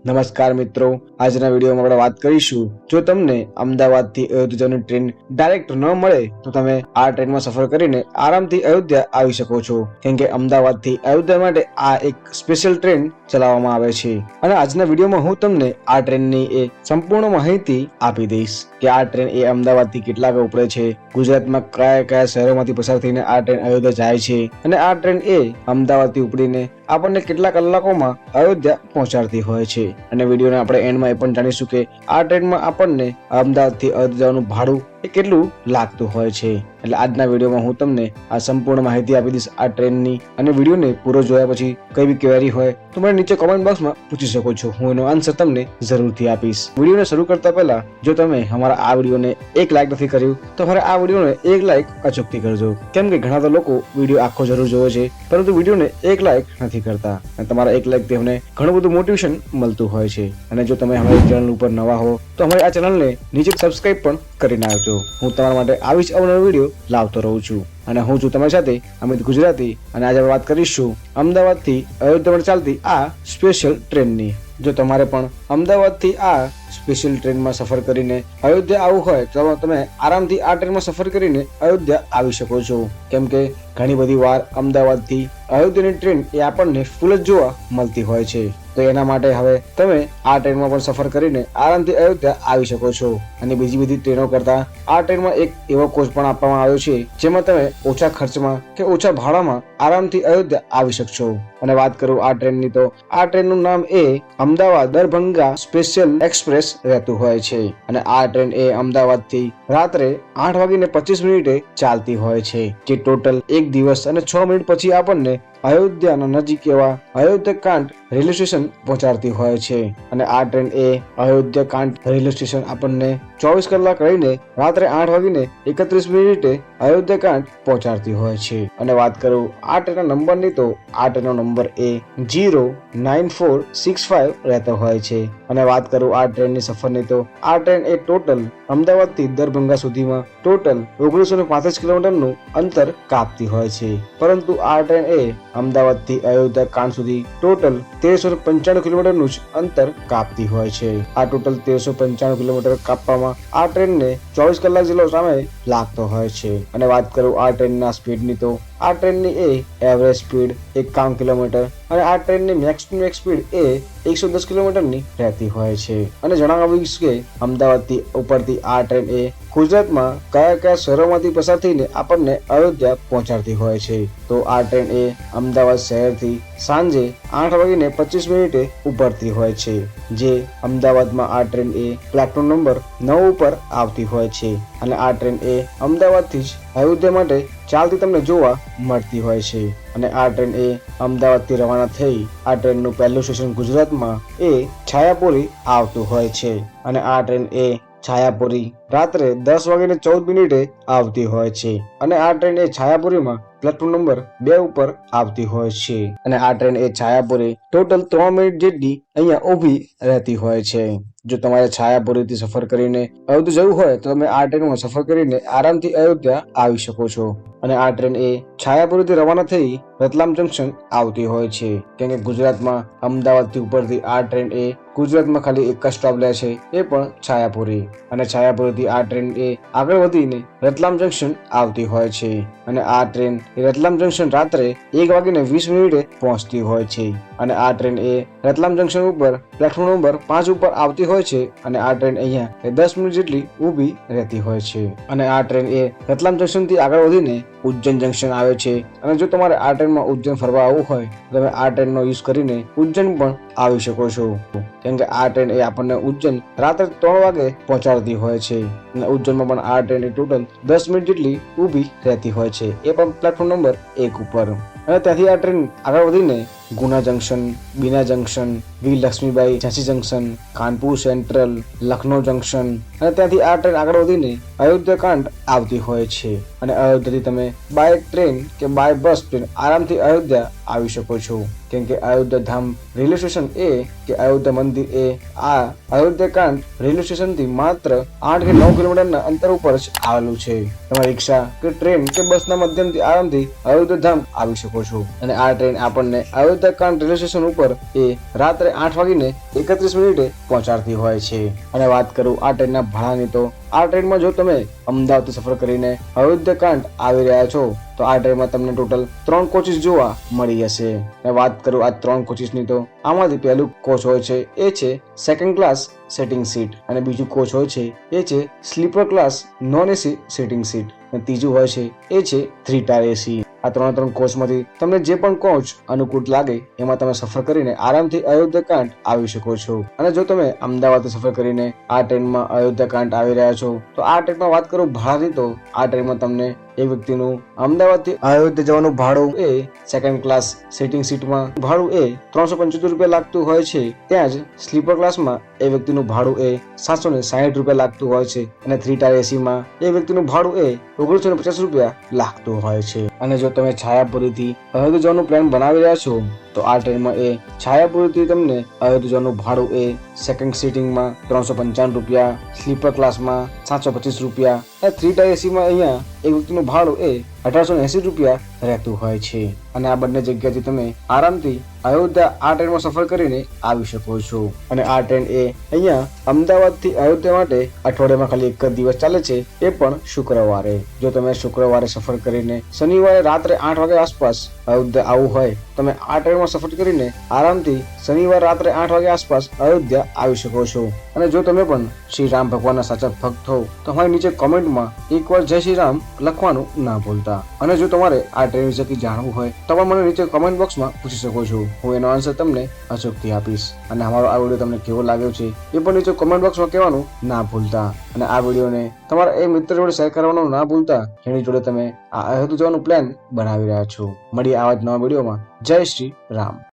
નમસ્કાર મિત્રો, આજના વિડીયોમાં આપણે વાત કરીશું જો તમને અમદાવાદથી અયોધ્યા જવાની ટ્રેન ડાયરેક્ટ ન મળે તો તમે આ ટ્રેનમાં સફર કરીને આરામથી અયોધ્યા આવી શકો છો, કેમ કે અમદાવાદથી અયોધ્યા માટે આ એક સ્પેશિયલ ટ્રેન ચલાવવામાં આવે છે અને આજના વિડીયોમાં હું તમને આ ટ્રેનની એ સંપૂર્ણ માહિતી આપી દઈશ કે આ ટ્રેન એ અમદાવાદથી કેટલા વાગે ઉપડે છે, ગુજરાતમાં કયા કયા શહેરોમાંથી પસાર થઈને આ ટ્રેન અયોધ્યા જાય છે અને આ ટ્રેન એ અમદાવાદથી ઉપડીને આપણને કેટલા કલાકોમાં અયોધ્યા પહોંચાડતી હોય છે અને વિડીયોના આપણે એન્ડમાં એ પણ જાણીશું કે આ ટ્રેનમાં આપણને અમદાવાદથી અયોધ્યા જવાનું ભાડું એ કેટલું લાગતું હોય છે. એટલે આજના વિડીયોમાં હું તમને આ સંપૂર્ણ માહિતી આપી દઈશ આ ટ્રેનની અને વિડીયોને પૂરો જોયા પછી કઈ બી ક્વેરી હોય તો મને નીચે કોમેન્ટ બોક્સમાં પૂછી શકો છો, હું એનો આન્સર તમને જરૂરથી આપીશ. વિડીયોને શરૂ કરતા પહેલા જો તમે અમારા આ વિડીયોને એક લાઈક નથી કર્યું તો અમારે આ વિડીયોને એક લાઈક અચૂકથી કરજો, કેમ કે ઘણા તો લોકો વિડીયો આખો જરૂર જોવે છે પરંતુ વિડીયોને એક લાઈક નથી કરતા અને તમારા એક લાઈક થી અમને ઘણું બધું મોટિવેશન મળતું હોય છે. અને જો તમે અમારી ચેનલ ઉપર નવા હો તો અમારી આ ચેનલને નીચે સબસ્ક્રાઇબ પણ કરી નાખજો. હું તમારા માટે આવી જ અવનવો વિડીયો લાવતો રહું છું અને હું છું તમારી સાથે અમિત ગુજરાતી અને આજે વાત કરીશું અમદાવાદથી અયોધ્યા માટે ચાલતી આ સ્પેશિયલ ટ્રેનની. જો તમારે પણ અમદાવાદથી આ સ્પેશિયલ ટ્રેનમાં સફર કરીને અયોધ્યા આવવું હોય તો તમે આરામથી આ ટ્રેનમાં સફર કરીને અયોધ્યા આવી શકો છો, કેમ કે ઘણી બધી વાર અમદાવાદથી અયોધ્યાની ટ્રેન એ આપણને ફૂલ જ જોવા મળતી હોય છે. તો એના માટે હવે તમે આ ટ્રેનમાં પણ સફર કરીને આરામથી અયોધ્યા આવી શકો છો અને બીજી બધી ટ્રેનો કરતા આ ટ્રેનમાં એક એવો કોચ પણ આપવામાં આવ્યો છે જેમાં તમે ઓછા ખર્ચમાં કે ઓછા ભાડામાં આરામથી અયોધ્યા આવી શકશો. અને વાત કરું આ ટ્રેનની તો આ ટ્રેનનું નામ એ અમદાવાદ દરભંગા સ્પેશિયલ એક્સપ્રેસ રહેતું હોય છે અને આ ટ્રેન એ અમદાવાદથી રાત્રે 8:25 ચાલતી હોય છે, જે ટોટલ 1 દિવસ અને 6 મિનિટ પછી આપણને અયોધ્યાના નજીક એવા અયોધ્યા કાંઠ રેલવે સ્ટેશન પહોંચાડતી હોય છે. અને આ ટ્રેન એ અયોધ્યા કાંઠ રેલવે સ્ટેશન આપણને 24 કલાક રહીને રાત્રે 8:31 અયોધ્યા કાંઠ પહોંચાડતી હોય છે. અને વાત કરું આ ટ્રેનના નંબરની તો આ ટ્રેનનો નંબર એ 09465 રહેતો હોય છે. અને વાત કરું આ ટ્રેનની સફરની તો આ ટ્રેન એ ટોટલ અમદાવાદથી દરભંગા સુધીમાં ટોટલ 1935 કિલોમીટરનું અંતર કાપતી હોય છે, પરંતુ આ ટ્રેન એ અમદાવાદથી અયોધ્યા કાંઠ સુધી ટોટલ 1395 કિલોમીટરનું જ અંતર કાપતી હોય છે. આ ટોટલ 1395 કિલોમીટર કાપવામાં આ ટ્રેનને 24 કલાક જેટલો સમય લાગતો હોય છે. અને વાત કરું આ ટ્રેનના સ્પીડની તો આ ટ્રેનની એ એવરેજ સ્પીડ 51 કિલોમીટર અને આ ટ્રેનની મેક્સ ટુ મેક્સ સ્પીડ એ 110 કિલોમીટરની રહેતી હોય છે. અને જણાવીશ કે અમદાવાદથી ઉપરથી આ ટ્રેન એ ગુજરાતમાં કયા કયા શહેરોમાંથી પસાર થઈને આપણને અયોધ્યા પહોંચાડતી હોય છે. તો આ ટ્રેન એ અમદાવાદ શહેરથી સાંજે 8:25 ઉપડતી હોય છે, જે અમદાવાદમાં આ ટ્રેન એ પ્લેટફોર્મ નંબર 9 ઉપર આવતી હોય છે. અને આ ટ્રેન એ અમદાવાદથી જ અયોધ્યા માટે ચાલતી તમને જોવા મળતી હોય છે. અને આ ટ્રેન એ અમદાવાદથી રવાના થઈ આ ટ્રેનનું પહેલું સ્ટેશન ગુજરાતમાં એ છાયાપુરી આવતું હોય છે. અને આ ટ્રેન એ છાયાપુરી રાત્રે 10:14 આવતી હોય છે. અને આ ટ્રેન એ છાયાપુરીમાં પ્લેટફોર્મ નંબર 2 ઉપર આવતી હોય છે. અને આ ટ્રેન એ છાયાપુરી ટોટલ 3 મિનિટ જેટલી અહીંયા ઊભી રહેતી હોય છે. જો તમારે છાયાપુરીથી સફર કરીને અયોધ્યા જવું હોય તો તમે આ ટ્રેનમાં સફર કરીને આરામથી અયોધ્યા આવી શકો છો. અને આ ટ્રેન એ છાયાપુરીથી રવાના થઈ રતલામ જંકશન આવતી હોય છે, કેમ કે ગુજરાતમાં અમદાવાદથી ઉપરથી આ ટ્રેન એ ગુજરાતમાં ખાલી એક જ સ્ટોપ લે છે, એ પણ છાયાપુરી. અને છાયાપુરીથી આ ટ્રેન એ આગળ વધીને રતલામ જંકશન આવતી હોય છે. અને આ ટ્રેન એ રતલામ જંકશન રાત્રે 1:20 પહોંચતી હોય છે. અને આ ટ્રેન એ રતલામ જંકશન ઉપર પ્લેટફોર્મ નંબર 5 ઉપર આવતી હોય છે. અને આ ટ્રેન અહીંયા 10 મિનિટ જેટલી ઊભી રહેતી હોય છે. અને આ ટ્રેન એ રતલામ જંકશન થી આગળ વધીને ઉજ્જૈન જંકશન આવે છે. અને જો તમારે આ ટ્રેનમાં ઉજ્જૈન ફરવા આવવું હોય તો તમે આ ટ્રેનનો યુઝ કરીને ઉજ્જૈન પણ આવી શકો છો, કેમ કે આ ટ્રેન એ આપણને ઉજ્જૈન રાત્રે 3 વાગે પહોંચાડતી હોય છે. અને ઉજ્જૈનમાં પણ આ ટ્રેન એ ટોટલ 10 મિનિટ જેટલી ઊભી રહેતી હોય છે, એ પણ પ્લેટફોર્મ નંબર 1 ઉપર. અને ત્યાંથી આ ટ્રેન આગળ વધીને Guna junction, Bina junction, Veer Lakshmibai Jhansi junction, Kanpur central, Lucknow junction, અને ત્યાંથી આ ટ્રેન આગળ વધીને અયોધ્યા કાંડ આવતી હોય છે અને અયોધ્યાથી તમે બાય ટ્રેન કે બાય બસ ટ્રેન આરામથી અયોધ્યા આવી શકો છો, કેમ કે અયોધ્યા ધામ રેલવે સ્ટેશન કે અયોધ્યા મંદિર આ અયોધ્યા કાંડ રેલવે સ્ટેશન થી માત્ર 8 કે 9 કિલોમીટરના અંતર ઉપર જ આવેલું છે. તમે રિક્ષા કે ટ્રેન કે બસના માધ્યમથી આરામથી અયોધ્યા ધામ આવી શકો છો અને આ ટ્રેન આપણને અયોધ્યા કાંડ રેલવે સ્ટેશન ઉપર રાત્રે 8:31 પહોંચાડતી હોય છે. અને વાત કરું આ ટ્રેનના ભાડાની, તો આ ટ્રેનમાં જો તમે અમદાવાદથી સફર કરીને અયોધ્યા કાંડ આવી રહ્યા છો તો આ ટ્રેનમાં તમને ટોટલ 3 કોચિસ જોવા મળી જશે. અને વાત કરું આ 3 કોચિસની, તો આમાંથી પહેલું કોચ હોય છે એ છે સેકન્ડ ક્લાસ સિટિંગ સીટ અને બીજું કોચ હોય છે એ છે sleeper class non AC sitting seat અને ત્રીજું હોય છે એ છે 3 ટાયર એસી. આ 3 કોચમાંથી તમને જે પણ કોચ અનુકૂળ લાગે એમાં તમે સફર કરીને આરામથી અયોધ્યા કાંડ આવી શકો છો. અને જો તમે અમદાવાદથી સફર કરીને આ ટ્રેનમાં અયોધ્યા કાંડ આવી રહ્યા છો તો આ ટ્રેનમાં વાત કરું ભાડાની, તો આ ટ્રેનમાં તમને એક વ્યક્તિનું અમદાવાદથી અયોધ્યા જવાનું ભાડું સેકન્ડ ક્લાસ સિટિંગ સીટમાં ભાડું 375 રૂપિયા લાગતું હોય છે. ત્યાં જ સ્લીપર ક્લાસમાં એ વ્યક્તિનું ભાડું 760 રૂપિયા લાગતું હોય છે અને 3 ટાયર એસીમાં એ વ્યક્તિનું ભાડું 1950 રૂપિયા લાગતું હોય છે. અને જો તમે છાયાપુરીથી અયોધ્યા જવાનું પ્લાન બનાવી રહ્યા છો તો આ ટ્રેનમાં છાયાપુરીથી તમને અયોધ્યા જવાનું ભાડું સેકન્ડ સીટિંગમાં 355 રૂપિયા, સ્લીપર ક્લાસમાં 725 રૂપિયા અને 3 ટાયર એસીમાં અહીંયા એક વ્યક્તિનું ભાડું 1880 રૂપિયા રહેતું હોય છે. અને આ બંને જગ્યાથી તમે આરામથી અયોધ્યા આ ટ્રેનમાં સફર કરીને આવી શકો છો. અને આ ટ્રેન અહીંયા અમદાવાદથી અયોધ્યા માટે અઠવાડિયામાં ખાલી એક જ દિવસ ચાલે છે, એ પણ શુક્રવારે. જો તમે શુક્રવારે સફર કરીને શનિવારે રાત્રે 8 વાગ્યા આસપાસ અયોધ્યા આવવું હોય તમે આ ટ્રેનમાં સફર કરીને આરામથી શનિવાર રાત્રે 8 વાગ્યા આસપાસ અયોધ્યા આવી શકો છો. અને જો તમે પણ શ્રી રામ ભગવાનના સાચા ભક્ત હો તો અમારી નીચે કોમેન્ટમાં એકવાર જય શ્રી રામ લખવાનું ના ભૂલતા. અને જો તમારે આ ટ્રેન વિશે જાણવું હોય તો પણ મને નીચે કોમેન્ટ બોક્સમાં પૂછી શકો છો, હું એનો આન્સર તમને અચૂકથી આપીશ. અને અમારો આ વિડીયો તમને કેવો લાગ્યો છે એ પણ નીચે કોમેન્ટ બોક્સમાં કહેવાનું ના ભૂલતા. અને આ વિડીયોને તમારા એ મિત્ર જોડે શેર કરવાનું ના ભૂલતા જેની જોડે તમે આ અયોધ્યા જવાનું પ્લાન બનાવી રહ્યા છો. મળીએ આવા જ નવા વિડીયોમાં. જય શ્રી રામ.